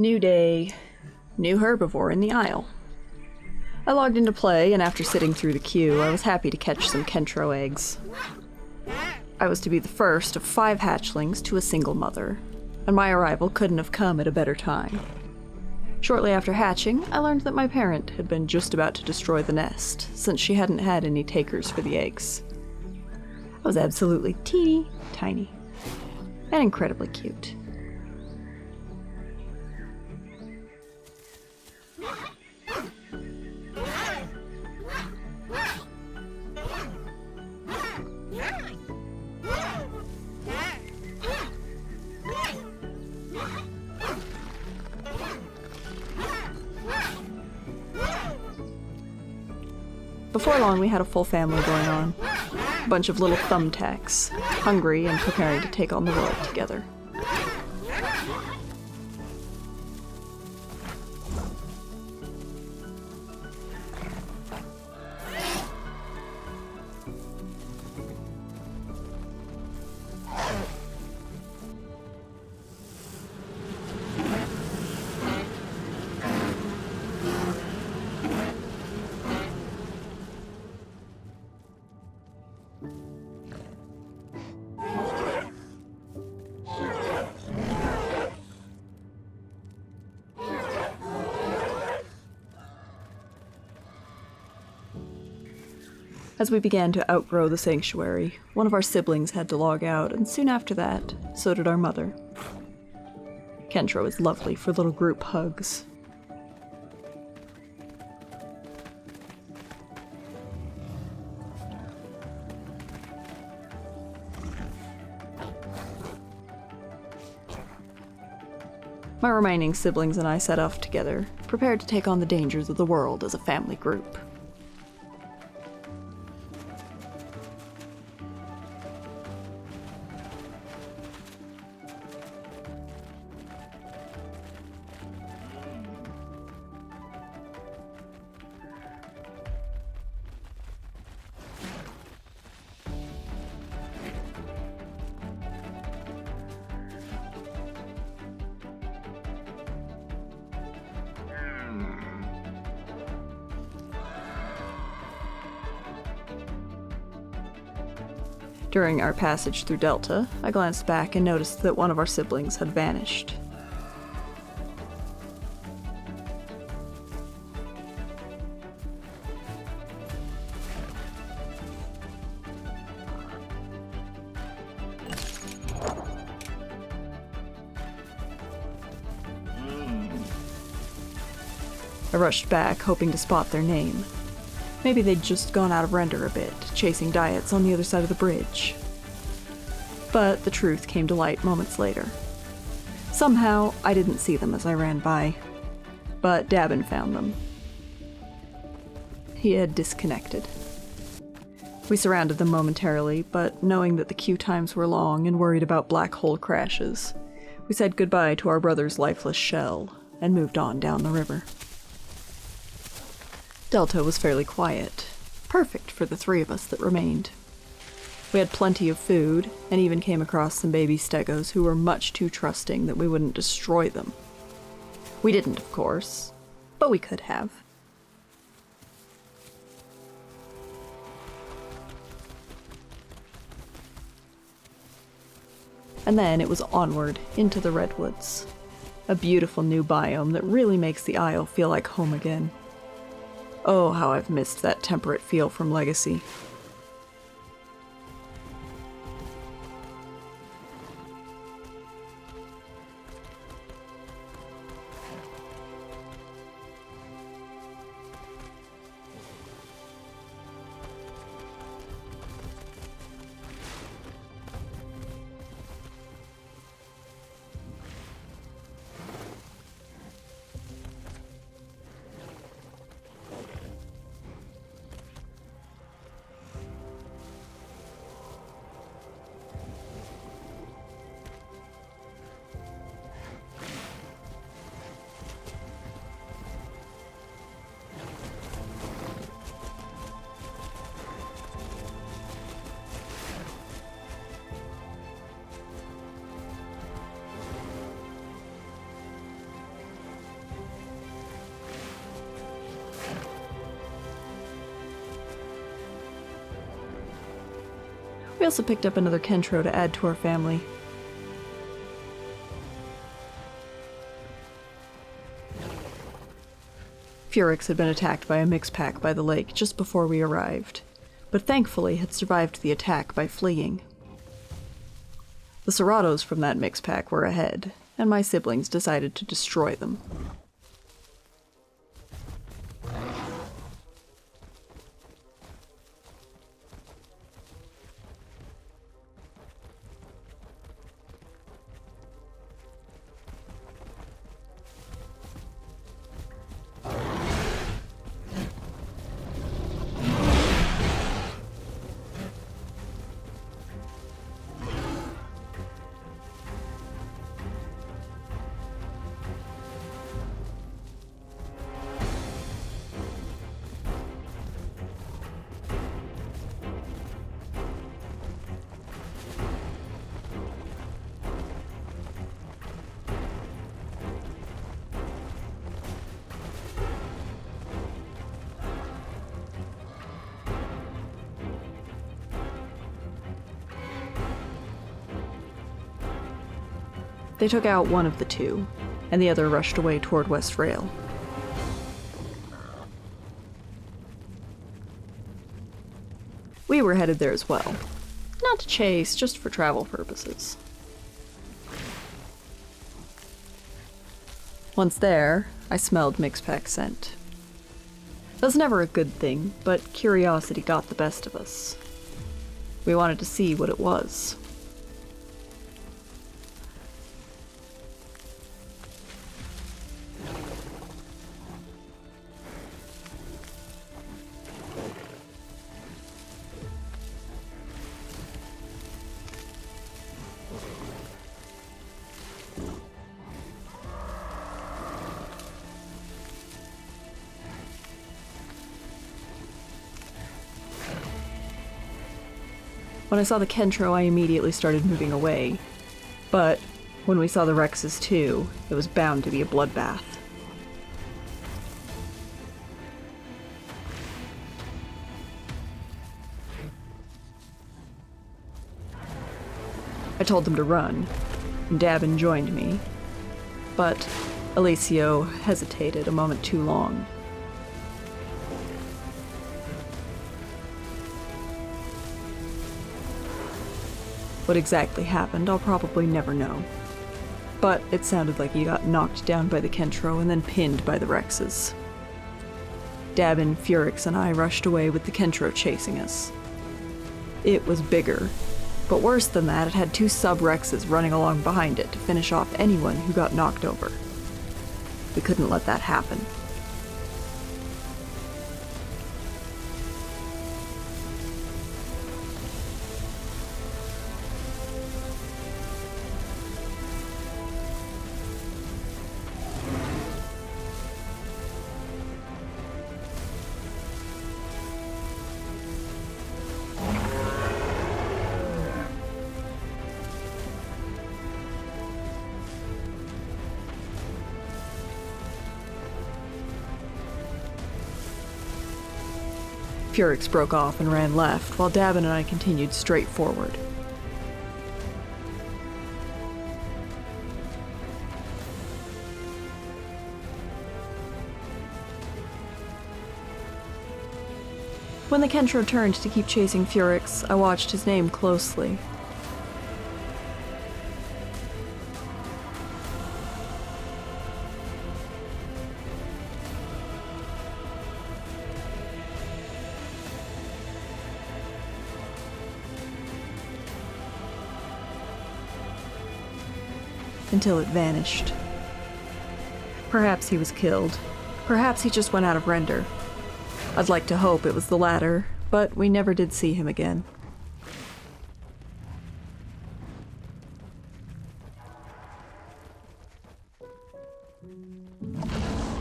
New day, new herbivore in the aisle. I logged into play, and after sitting through the queue, I was happy to catch some Kentro eggs. I was to be the first of 5 hatchlings to a single mother, and my arrival couldn't have come at a better time. Shortly after hatching, I learned that my parent had been just about to destroy the nest, since she hadn't had any takers for the eggs. I was absolutely teeny tiny, and incredibly cute. Before long, we had a full family going on. A bunch of little thumbtacks, hungry and preparing to take on the world together. As we began to outgrow the sanctuary, one of our siblings had to log out, and soon after that, so did our mother. Kentro is lovely for little group hugs. My remaining siblings and I set off together, prepared to take on the dangers of the world as a family group. During our passage through Delta, I glanced back and noticed that one of our siblings had vanished. I rushed back, hoping to spot their name. Maybe they'd just gone out of render a bit, chasing diets on the other side of the bridge. But the truth came to light moments later. Somehow, I didn't see them as I ran by, but Dabin found them. He had disconnected. We surrounded them momentarily, but knowing that the queue times were long and worried about black hole crashes, we said goodbye to our brother's lifeless shell and moved on down the river. Delta was fairly quiet, perfect for the 3 of us that remained. We had plenty of food, and even came across some baby stegos who were much too trusting that we wouldn't destroy them. We didn't, of course, but we could have. And then it was onward into the redwoods, a beautiful new biome that really makes the Isle feel like home again. Oh, how I've missed that temperate feel from Legacy. We also picked up another Kentro to add to our family. Furix had been attacked by a mixpack by the lake just before we arrived, but thankfully had survived the attack by fleeing. The Ceratos from that mixpack were ahead, and my siblings decided to destroy them. They took out one of the two, and the other rushed away toward West Rail. We were headed there as well. Not to chase, just for travel purposes. Once there, I smelled mixpack scent. It was never a good thing, but curiosity got the best of us. We wanted to see what it was. When I saw the Kentro, I immediately started moving away. But when we saw the Rexes too, it was bound to be a bloodbath. I told them to run, and Dabin joined me. But Alessio hesitated a moment too long. What exactly happened, I'll probably never know. But it sounded like he got knocked down by the Kentro and then pinned by the Rexes. Dabin, Furix, and I rushed away with the Kentro chasing us. It was bigger, but worse than that, it had two sub-Rexes running along behind it to finish off anyone who got knocked over. We couldn't let that happen. Furix broke off and ran left, while Dabin and I continued straight forward. When the Kentro turned to keep chasing Furix, I watched his name closely. Until it vanished. Perhaps he was killed. Perhaps he just went out of render. I'd like to hope it was the latter, but we never did see him again.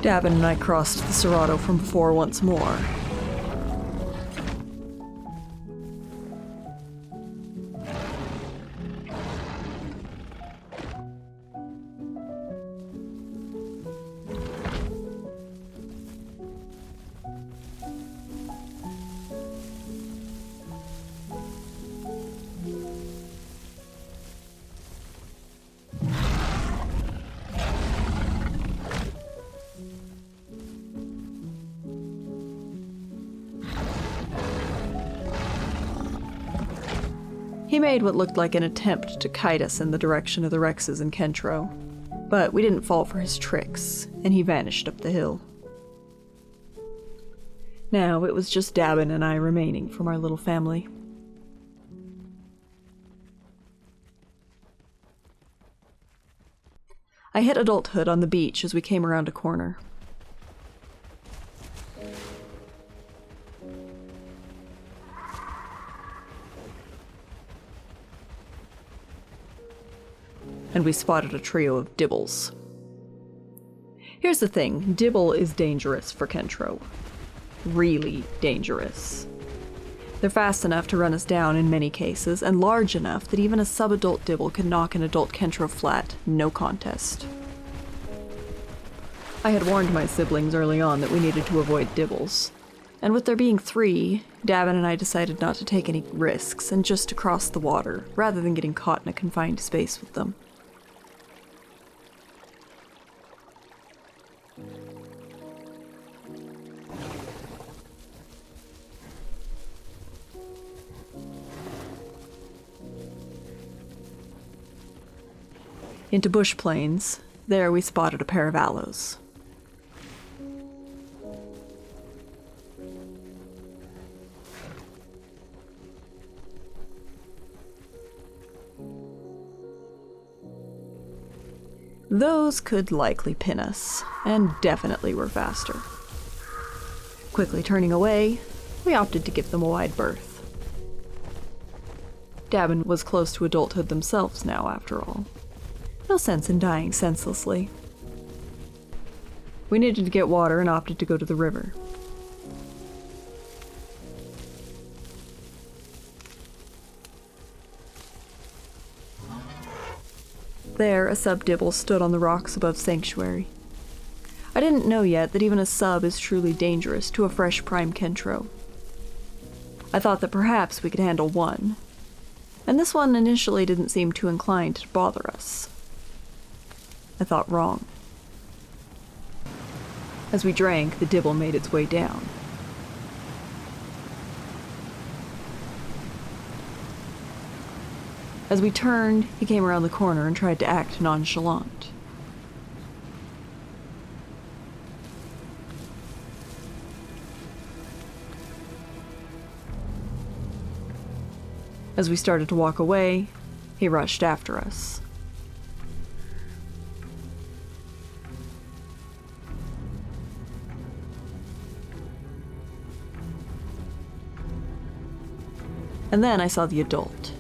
Dabin and I crossed the Cerato from before once more. He made what looked like an attempt to kite us in the direction of the Rexes and Kentro, but we didn't fall for his tricks, and he vanished up the hill. Now it was just Dabin and I remaining from our little family. I hit adulthood on the beach as we came around a corner. And we spotted a trio of dibbles. Here's the thing, dibble is dangerous for Kentro. Really dangerous. They're fast enough to run us down in many cases, and large enough that even a sub-adult dibble can knock an adult Kentro flat, no contest. I had warned my siblings early on that we needed to avoid dibbles, and with there being 3, Davin and I decided not to take any risks and just to cross the water, rather than getting caught in a confined space with them. Into bush plains, there we spotted a pair of aloes. Those could likely pin us, and definitely were faster. Quickly turning away, we opted to give them a wide berth. Dabin was close to adulthood themselves now, after all. No sense in dying senselessly. We needed to get water and opted to go to the river. There, a sub-dibble stood on the rocks above Sanctuary. I didn't know yet that even a sub is truly dangerous to a fresh prime Kentro. I thought that perhaps we could handle one, and this one initially didn't seem too inclined to bother us. I thought wrong. As we drank, the dibble made its way down. As we turned, he came around the corner and tried to act nonchalant. As we started to walk away, he rushed after us. And then I saw the adult.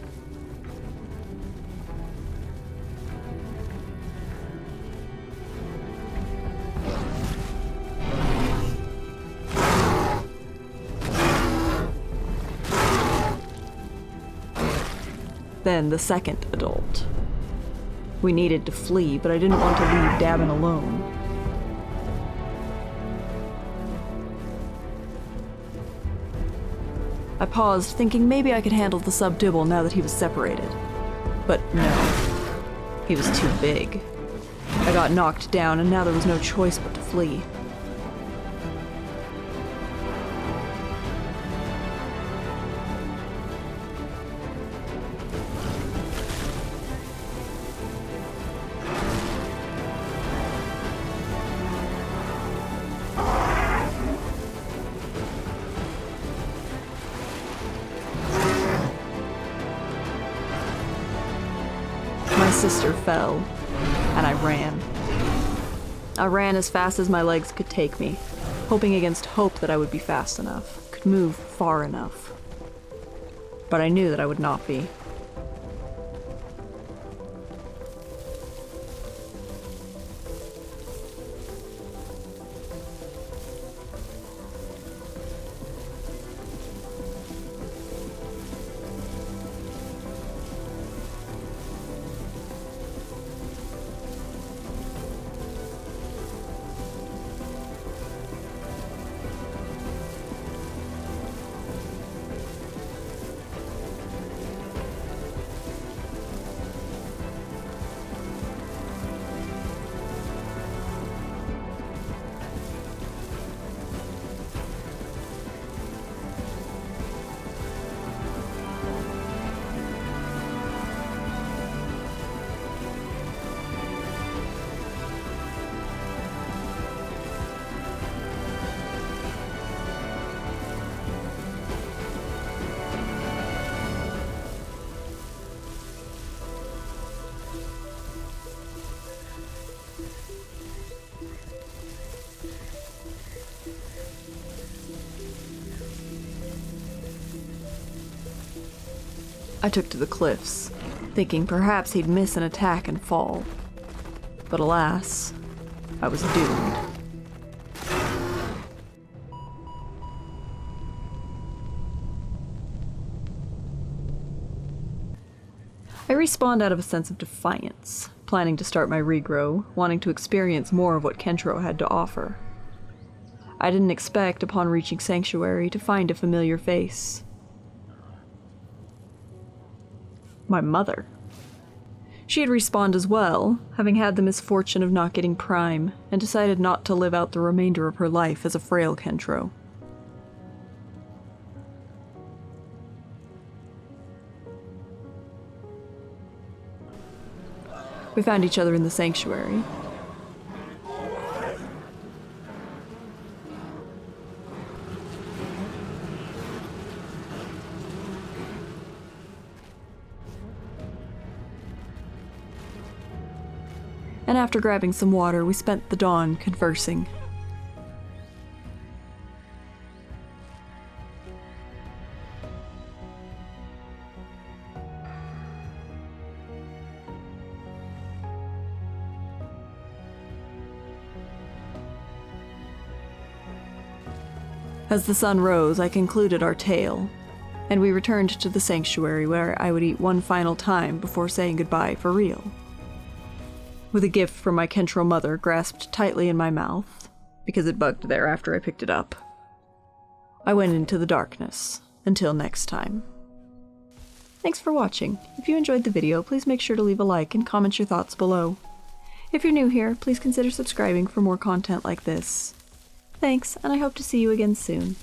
Then the second adult. We needed to flee, but I didn't want to leave Dabin alone. I paused, thinking maybe I could handle the sub-dibble now that he was separated. But no. He was too big. I got knocked down, and now there was no choice but to flee. My sister fell, and I ran. I ran as fast as my legs could take me, hoping against hope that I would be fast enough, could move far enough. But I knew that I would not be. I took to the cliffs, thinking perhaps he'd miss an attack and fall. But alas, I was doomed. I respawned out of a sense of defiance, planning to start my regrow, wanting to experience more of what Kentro had to offer. I didn't expect, upon reaching Sanctuary, to find a familiar face. My mother. She had respawned as well, having had the misfortune of not getting Prime, and decided not to live out the remainder of her life as a frail Kentro. We found each other in the Sanctuary. And after grabbing some water, we spent the dawn conversing. As the sun rose, I concluded our tale, and we returned to the Sanctuary where I would eat one final time before saying goodbye for real. With a gift from my Kentro mother grasped tightly in my mouth, because it bugged there after I picked it up, I went into the darkness. Until next time. Thanks for watching. If you enjoyed the video, please make sure to leave a like and comment your thoughts below. If you're new here, please consider subscribing for more content like this. Thanks, and I hope to see you again soon.